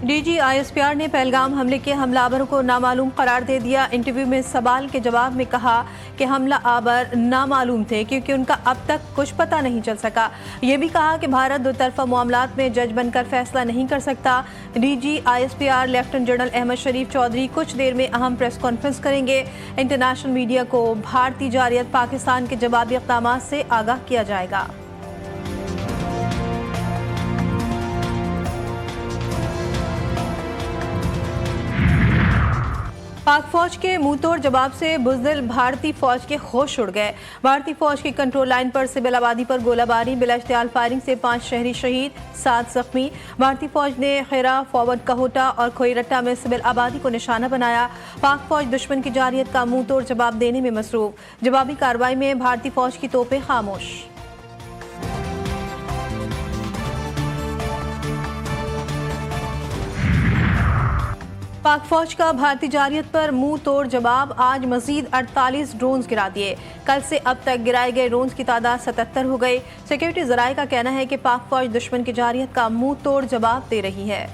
DG ISPR ने पहलगाम हमले के हमलावरों को नामालूम करार दे दिया। इंटरव्यू में सवाल के जवाब में कहा कि हमला आवर नामालूम थे क्योंकि उनका अब तक कुछ पता नहीं चल सका। ये भी कहा कि भारत दो तरफा मामलात में जज बनकर फैसला नहीं कर सकता। DG ISPR lieutenant general Ahmed Sharif Chaudhry कुछ देर में अहम प्रेस कॉन्फ्रेंस करेंगे। इंटरनेशनल मीडिया को भारतीय जारियत पाकिस्तान के जवाबी इक़दाम से आगाह किया जाएगा। पाक फौज के मुंहतोड़ जवाब से बुज़दिल भारतीय फौज के होश उड़ गए। भारतीय फौज की कंट्रोल लाइन पर सिविल आबादी पर गोलाबारी, बिलाइश्तियाल फायरिंग से 5 शहरी शहीद, 7 जख्मी। भारतीय फौज ने खैरा, फॉरवर्ड कहोटा और खोईरट्टा में सिविल आबादी को निशाना बनाया। पाक फौज दुश्मन की जारियत का मुंहतोड़ जवाब देने में मसरूफ। जवाबी कार्रवाई में भारतीय फौज की तोपें खामोश। पाक फौज का भारतीय जारियत पर मुंह तोड़ जवाब। आज मजीद 48 ड्रोन्स गिरा दिए। कल से अब तक गिराए गए ड्रोन्स की तादाद 77 हो गई। सिक्योरिटी जराये का कहना है कि पाक फौज दुश्मन की जारियत का मुंह तोड़ जवाब दे रही है।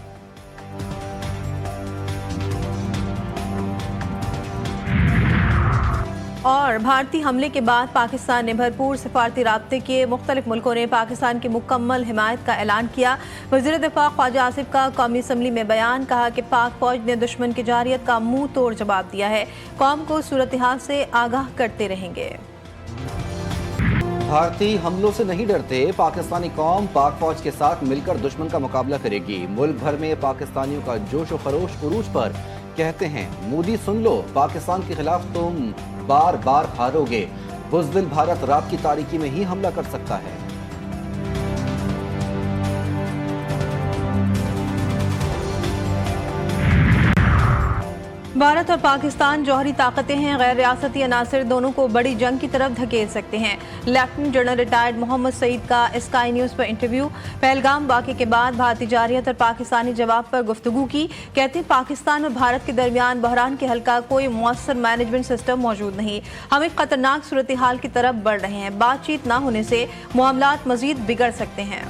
और भारतीय हमले के बाद पाकिस्तान ने भरपूर सिफारती राब्ते किए। मुख्तलिफ मुल्कों ने पाकिस्तान की मुकम्मल हिमायत का ऐलान किया। वज़ीर दिफा ख्वाजा आसिफ का कौमी असम्बली में बयान, कहा कि पाक फौज ने दुश्मन की जारियत का मुंह तोड़ जवाब दिया है। कौम को सूरत हाल से आगाह करते रहेंगे। भारतीय हमलों से नहीं डरते। पाकिस्तानी कौम पाक फौज के साथ मिलकर दुश्मन का मुकाबला करेगी। मुल्क भर में पाकिस्तानियों का जोश व खरोश उरूज पर। कहते हैं मोदी सुन लो, पाकिस्तान के खिलाफ तुम बार बार हारोगे। बुज़दिल भारत रात की तारीकी में ही हमला कर सकता है। भारत और पाकिस्तान जौहरी ताकतें हैं। गैर रियासती अनासर दोनों को बड़ी जंग की तरफ धकेल सकते हैं। Lieutenant general retired Mohammed Saeed का स्काई न्यूज़ पर इंटरव्यू। पहलगाम वाक़े के बाद भारतीय जारियत और पाकिस्तानी जवाब पर गुफ्तगू की। कहते हैं पाकिस्तान और भारत के दरमियान बहरान के हल का कोई मौसर मैनेजमेंट सिस्टम मौजूद नहीं। हम एक खतरनाक सूरत हाल की तरफ बढ़ रहे हैं। बातचीत न होने से मामलात मजीद बिगड़ सकते हैं।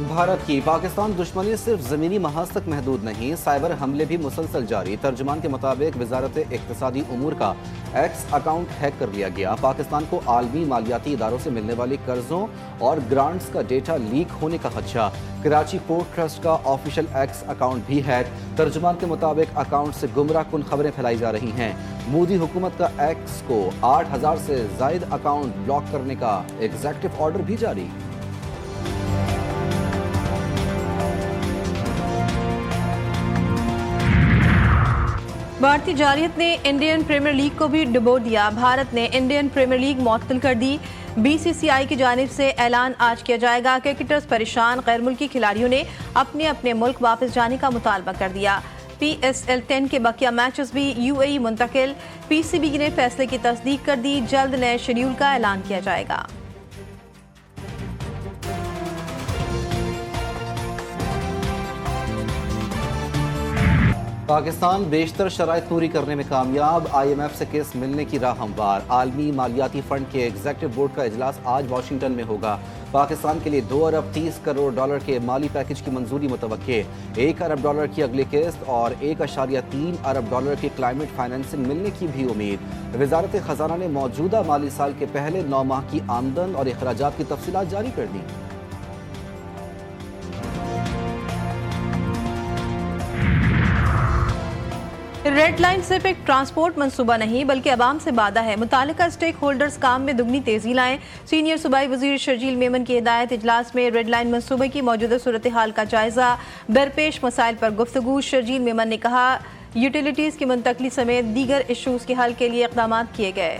भारत की पाकिस्तान दुश्मनी सिर्फ ज़मीनी महाज तक महदूद नहीं, साइबर हमले भी मुसलसल जारी। तर्जुमान के मुताबिक वजारत इक्तिसादी उमूर का एक्स अकाउंट हैक कर लिया गया। पाकिस्तान को आलमी मालियाती इदारों से मिलने वाले कर्जों और ग्रांट्स का डेटा लीक होने का खदशा। कराची पोर्ट ट्रस्ट का ऑफिशियल एक्स अकाउंट भी हैक। तर्जुमान के मुताबिक अकाउंट से गुमराह कुन खबरें फैलाई जा रही हैं। मोदी हुकूमत का एक्स को 8000 से जायद अकाउंट ब्लॉक करने का एग्जीक्यूटिव ऑर्डर भी जारी। भारतीय जारियत ने इंडियन प्रीमियर लीग को भी डुबो दिया। भारत ने इंडियन प्रीमियर लीग मुअत्तल कर दी। बीसीसीआई की जानिब से ऐलान आज किया जाएगा। क्रिकेटर्स परेशान, गैर मुल्की खिलाड़ियों ने अपने अपने मुल्क वापस जाने का मुतालबा कर दिया। PSL 10 के बकिया मैचेस भी UAE मुंतकिल। PCB ने फैसले की तस्दीक कर दी। जल्द नए शेड्यूल का ऐलान किया जाएगा। पाकिस्तान बेशतर शराइत पूरी करने में कामयाब। IMF से केस मिलने की राह हमवार। आलमी मालियाती फंड के एग्जीक्यूटिव बोर्ड का इजलास आज वाशिंगटन में होगा। पाकिस्तान के लिए 2 अरब 30 करोड़ डॉलर के माली पैकेज की मंजूरी मुतवक्के। 1 अरब डॉलर की अगली किस्त और 1.3 अरब डॉलर की क्लाइमेट फाइनेंसिंग मिलने की भी उम्मीद। वजारत खजाना ने मौजूदा माली साल के पहले 9 माह की आमदन और अखराजात की तफसीलात जारी कर दी। रेड लाइन सिर्फ एक ट्रांसपोर्ट मंसूबा नहीं बल्कि अवाम से वादा है। मुतालिका स्टेक होल्डर्स काम में दुगनी तेजी लाएं। सीनियर सूबाई वजीर शर्जील मेमन की हिदायत। इजलास में रेड लाइन मंसूबे की मौजूदा सूरत हाल का जायजा, दरपेश मसाइल पर गुफ्तगू। शर्जील मेमन ने कहा यूटिलिटीज की मुंतकली समेत दीगर इशूज के हल के लिए इक़दाम किए गए।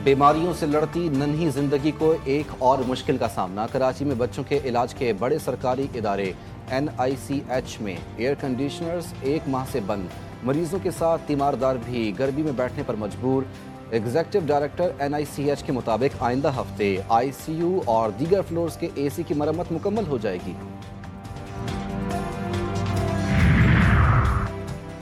बीमारियों से लड़ती नन्ही जिंदगी को एक और मुश्किल का सामना। कराची में बच्चों के इलाज के बड़े सरकारी इदारे NICH में एयर कंडीशनर्स 1 माह से बंद। मरीजों के साथ तीमारदार भी गर्मी में बैठने पर मजबूर। एग्जीक्यूटिव डायरेक्टर NICH के मुताबिक आइंदा हफ्ते ICU और दीगर फ्लोर्स के AC की मरम्मत मुकम्मल हो जाएगी।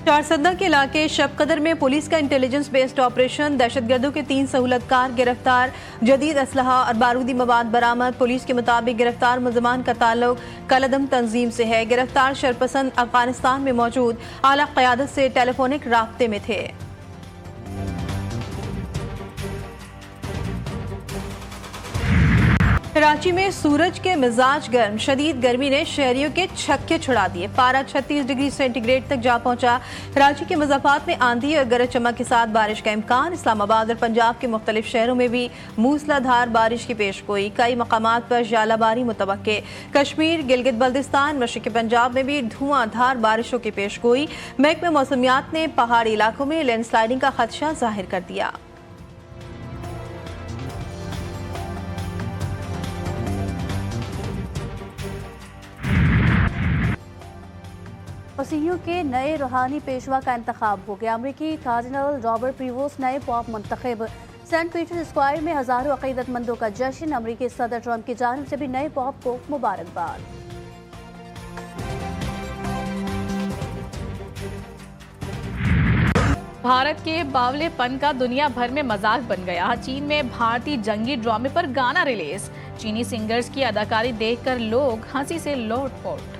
चारसद्दा के इलाके शबकदर में पुलिस का इंटेलिजेंस बेस्ड ऑपरेशन, दहशतगर्दों के 3 सहूलतकार गिरफ्तार, जदीद असलहा और बारूदी मवाद बरामद। पुलिस के मुताबिक गिरफ्तार मुलजमान का ताल्लुक कलदम तंजीम से है। गिरफ्तार शरपसंद अफगानिस्तान में मौजूद आला क़यादत से टेलीफोनिक राब्ते में थे। कराची में सूरज के मिजाज गर्म, शदीद गर्मी ने शहरियों के छक्के छुड़ा दिए। पारा 36 डिग्री सेंटीग्रेड तक जा पहुंचा। कराची के मुज़फ़्फ़राबाद में आंधी और गरज चमक के साथ बारिश का इम्कान। इस्लामाबाद और पंजाब के मुख्तलिफ शहरों में भी मूसलाधार बारिश की पेशगोई। कई मकामात पर जालाबारी मुतवक्के। कश्मीर, गिलगित बल्तिस्तान, मशरिक़ी पंजाब में भी धुआंधार बारिशों की पेशगोई। महकमे मौसमियात ने पहाड़ी इलाकों में लैंडस्लाइडिंग का खदशा जाहिर कर दिया। मसीहियों के नए रूहानी पेशवा का इंतखाब हो गया। अमरीकी कार्डिनल रॉबर्ट प्रीवोस्ट नए पॉप मुंतखब। सेंट पीटर स्क्वायर में हजारों अकीदतमंदों का जश्न। अमरीकी सदर ट्रंप की जानिब से भी नए पॉप को मुबारकबाद। भारत के बावलेपन का दुनिया भर में मजाक बन गया। चीन में भारतीय जंगी ड्रामे पर गाना रिलीज। चीनी सिंगर्स की अदाकारी देखकर लोग हंसी से लोटपोट।